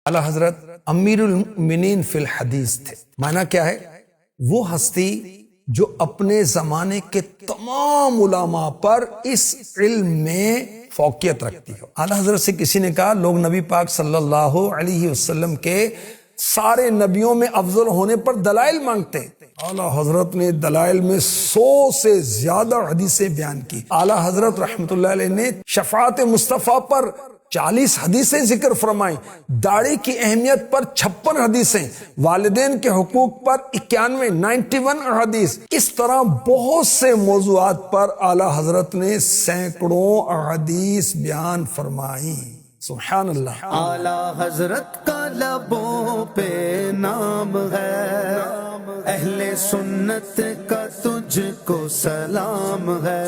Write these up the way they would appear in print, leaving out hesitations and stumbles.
اعلیٰ حضرت امیر المؤمنین فی الحدیث تھے۔ معنی کیا ہے؟ وہ ہستی جو اپنے زمانے کے تمام علماء پر اس علم میں فوقیت رکھتی ہو۔ اعلیٰ حضرت سے کسی نے کہا لوگ نبی پاک صلی اللہ علیہ وسلم کے سارے نبیوں میں افضل ہونے پر دلائل مانگتے ہیں۔ اعلیٰ حضرت نے دلائل میں 100 سے زیادہ حدیثیں بیان کی۔ اعلیٰ حضرت رحمۃ اللہ علیہ نے شفاعت مصطفیٰ پر 40 حدیثیں ذکر فرمائیں، داڑھی کی اہمیت پر 56 حدیثیں، والدین کے حقوق پر 91 احادیث، اس طرح بہت سے موضوعات پر اعلیٰ حضرت نے سینکڑوں احادیث بیان فرمائیں۔ سبحان اللہ۔ اعلیٰ حضرت کا لبوں پہ نام ہے، اہل سنت کا تجھ کو سلام ہے۔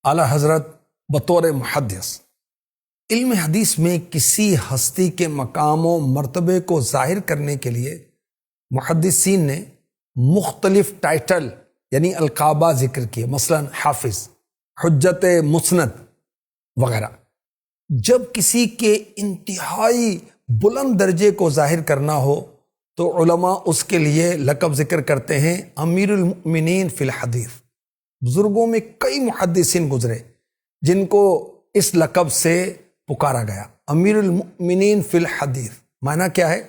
اعلیٰ حضرت بطور محدث علم حدیث میں کسی ہستی کے مقام و مرتبے کو ظاہر کرنے کے لیے محدثین نے مختلف ٹائٹل یعنی القابہ ذکر کیے، مثلا حافظ، حجت مسند وغیرہ۔ جب کسی کے انتہائی بلند درجے کو ظاہر کرنا ہو تو علماء اس کے لیے لقب ذکر کرتے ہیں امیر المؤمنین فی الحدیث۔ بزرگوں میں کئی محدثین گزرے جن کو اس لقب سے پکارا گیا، امیر المؤمنین فی الحدیث۔ معنی کیا ہے؟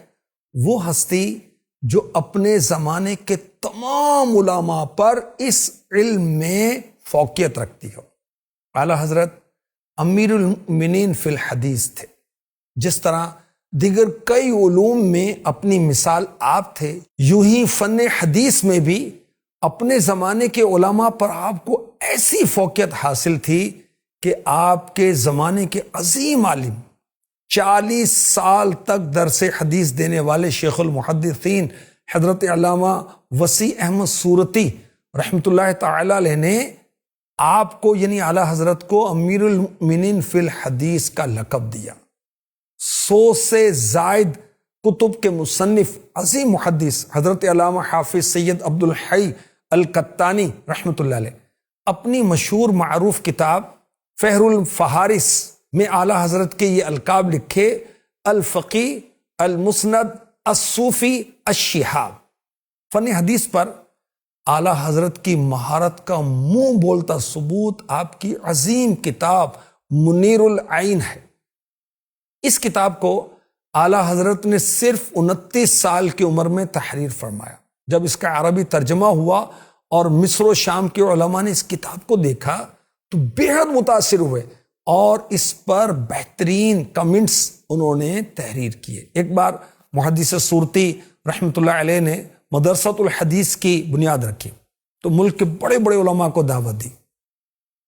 وہ ہستی جو اپنے زمانے کے تمام علماء پر اس علم میں فوقیت رکھتی ہو۔ اعلیٰ حضرت امیر المؤمنین فی الحدیث تھے۔ جس طرح دیگر کئی علوم میں اپنی مثال آپ تھے، یوں ہی فن حدیث میں بھی اپنے زمانے کے علماء پر آپ کو ایسی فوقیت حاصل تھی کہ آپ کے زمانے کے عظیم عالم، 40 سال تک درس حدیث دینے والے شیخ المحدثین حضرت علامہ وسیع احمد صورتی رحمۃ اللہ تعالی علیہ نے آپ کو یعنی اعلیٰ حضرت کو امیر المؤمنین فی الحدیث کا لقب دیا۔ 100 سے زائد کتب کے مصنف عظیم محدث حضرت علامہ حافظ سید عبد الحی القطانی رحمۃ اللہ علیہ اپنی مشہور معروف کتاب فہر الفہارس میں اعلیٰ حضرت کے یہ القاب لکھے: الفقی، المسند، الصوفی، الشہاب۔ فن حدیث پر اعلیٰ حضرت کی مہارت کا منہ بولتا ثبوت آپ کی عظیم کتاب منیر العین ہے۔ اس کتاب کو اعلیٰ حضرت نے صرف 29 سال کی عمر میں تحریر فرمایا۔ جب اس کا عربی ترجمہ ہوا اور مصر و شام کے علماء نے اس کتاب کو دیکھا تو بے حد متاثر ہوئے اور اس پر بہترین کمنٹس انہوں نے تحریر کیے۔ ایک بار محدث صورتی رحمۃ اللہ علیہ نے مدرسۃ الحدیث کی بنیاد رکھی تو ملک کے بڑے بڑے علماء کو دعوت دی۔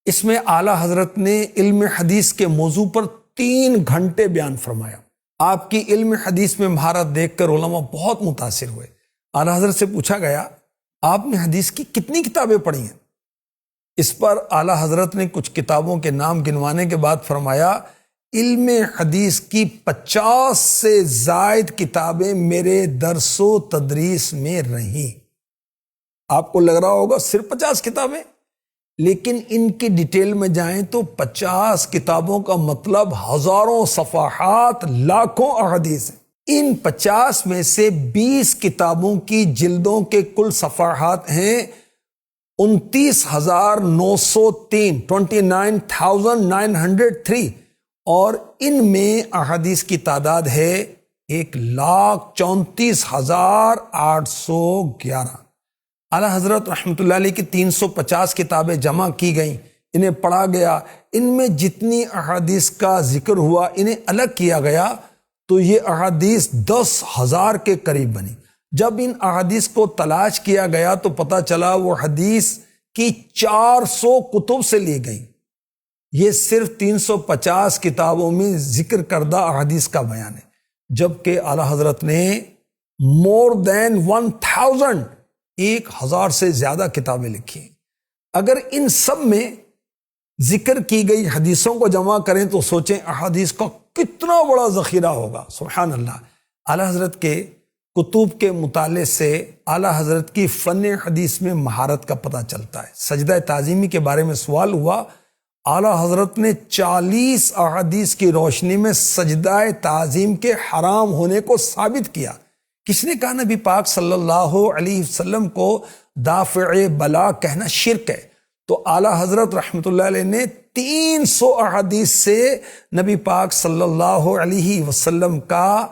اس میں اعلیٰ حضرت نے علم حدیث کے موضوع پر 3 گھنٹے بیان فرمایا۔ آپ کی علم حدیث میں مہارت دیکھ کر علماء بہت متاثر ہوئے۔ اعلیٰ حضرت سے پوچھا گیا آپ نے حدیث کی کتنی کتابیں پڑھی ہیں؟ اس پر اعلیٰ حضرت نے کچھ کتابوں کے نام گنوانے کے بعد فرمایا علم حدیث کی 50 سے زائد کتابیں میرے درس و تدریس میں رہیں۔ آپ کو لگ رہا ہوگا صرف 50 کتابیں، لیکن ان کی ڈیٹیل میں جائیں تو 50 کتابوں کا مطلب ہزاروں صفحات، لاکھوں احادیث ہیں۔ ان 50 میں سے 20 کتابوں کی جلدوں کے کل صفحات ہیں 29,903 29,903 اور ان میں احادیث کی تعداد ہے 1,34,811۔ اعلیٰ حضرت رحمۃ اللہ علیہ کی 350 کتابیں جمع کی گئیں، انہیں پڑھا گیا، ان میں جتنی احادیث کا ذکر ہوا انہیں الگ کیا گیا تو یہ احادیث 10,000 کے قریب بنی۔ جب ان احادیث کو تلاش کیا گیا تو پتہ چلا وہ حدیث کی 400 کتب سے لی گئی۔ یہ صرف 350 کتابوں میں ذکر کردہ احادیث کا بیان ہے، جبکہ اعلیٰ حضرت نے more than 1,000 سے زیادہ کتابیں لکھی ہیں۔ اگر ان سب میں ذکر کی گئی حدیثوں کو جمع کریں تو سوچیں احادیث کا کتنا بڑا ذخیرہ ہوگا۔ سبحان اللہ۔ اعلیٰ حضرت کے کتب کے مطالعے سے اعلیٰ حضرت کی فن حدیث میں مہارت کا پتہ چلتا ہے۔ سجدہ تعظیمی کے بارے میں سوال ہوا اعلیٰ حضرت نے 40 احادیث کی روشنی میں سجدہ تعظیم کے حرام ہونے کو ثابت کیا۔ کس نے کہا نبی پاک صلی اللہ علیہ وسلم کو دافع بلا کہنا شرک ہے؟ تو اعلیٰ حضرت رحمۃ اللہ علیہ نے 300 احادیث سے نبی پاک صلی اللہ علیہ وسلم کا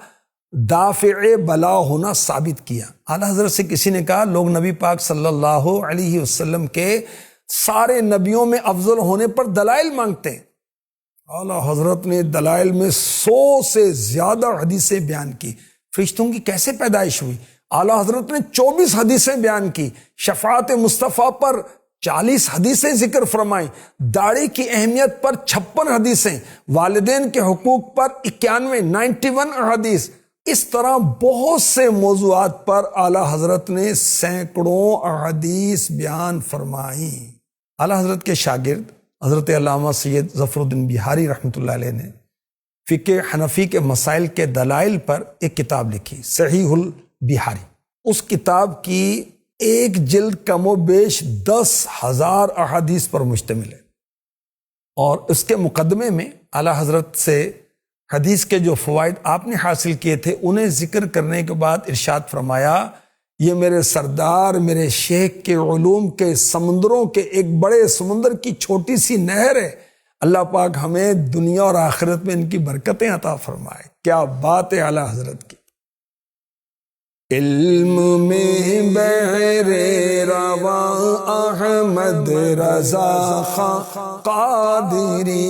دافع بلا ہونا ثابت کیا۔ اعلیٰ حضرت سے کسی نے کہا لوگ نبی پاک صلی اللہ علیہ وسلم کے سارے نبیوں میں افضل ہونے پر دلائل مانگتے ہیں۔ اعلیٰ حضرت نے دلائل میں 100 سے زیادہ حدیثیں بیان کی۔ فرشتوں کی کیسے پیدائش ہوئی؟ اعلیٰ حضرت نے 24 حدیثیں بیان کی۔ شفاعت مصطفیٰ پر 40 حدیثیں ذکر فرمائیں۔ داڑھی کی اہمیت پر 56 حدیثیں۔ والدین کے حقوق پر 91 احادیث۔ اس طرح بہت سے موضوعات پر اعلیٰ حضرت نے سینکڑوں احادیث بیان فرمائیں۔ اعلیٰ حضرت کے شاگرد حضرت علامہ سید ظفر الدین بہاری رحمۃ اللہ علیہ نے فقہ حنفی کے مسائل کے دلائل پر ایک کتاب لکھی، صحیح البہاری۔ اس کتاب کی ایک جلد کم و بیش 10,000 احادیث پر مشتمل ہے، اور اس کے مقدمے میں اعلیٰ حضرت سے حدیث کے جو فوائد آپ نے حاصل کیے تھے انہیں ذکر کرنے کے بعد ارشاد فرمایا، یہ میرے سردار میرے شیخ کے علوم کے سمندروں کے ایک بڑے سمندر کی چھوٹی سی نہر ہے۔ اللہ پاک ہمیں دنیا اور آخرت میں ان کی برکتیں عطا فرمائے۔ کیا بات ہے اعلیٰ حضرت کی۔ علم میں بحر رواں احمد رضا خاں قادری،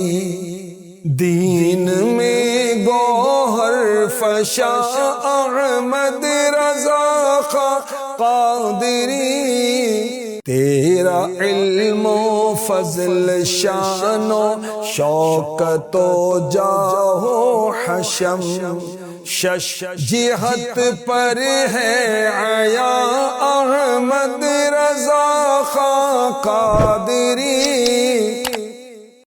دین میں گوہر فشا احمد رضا خاں قادری، تیرا علم و فضل شان و شوکت و جاہ و حشم، شش جہت پر ہے عیا احمد رضا خاں قادری۔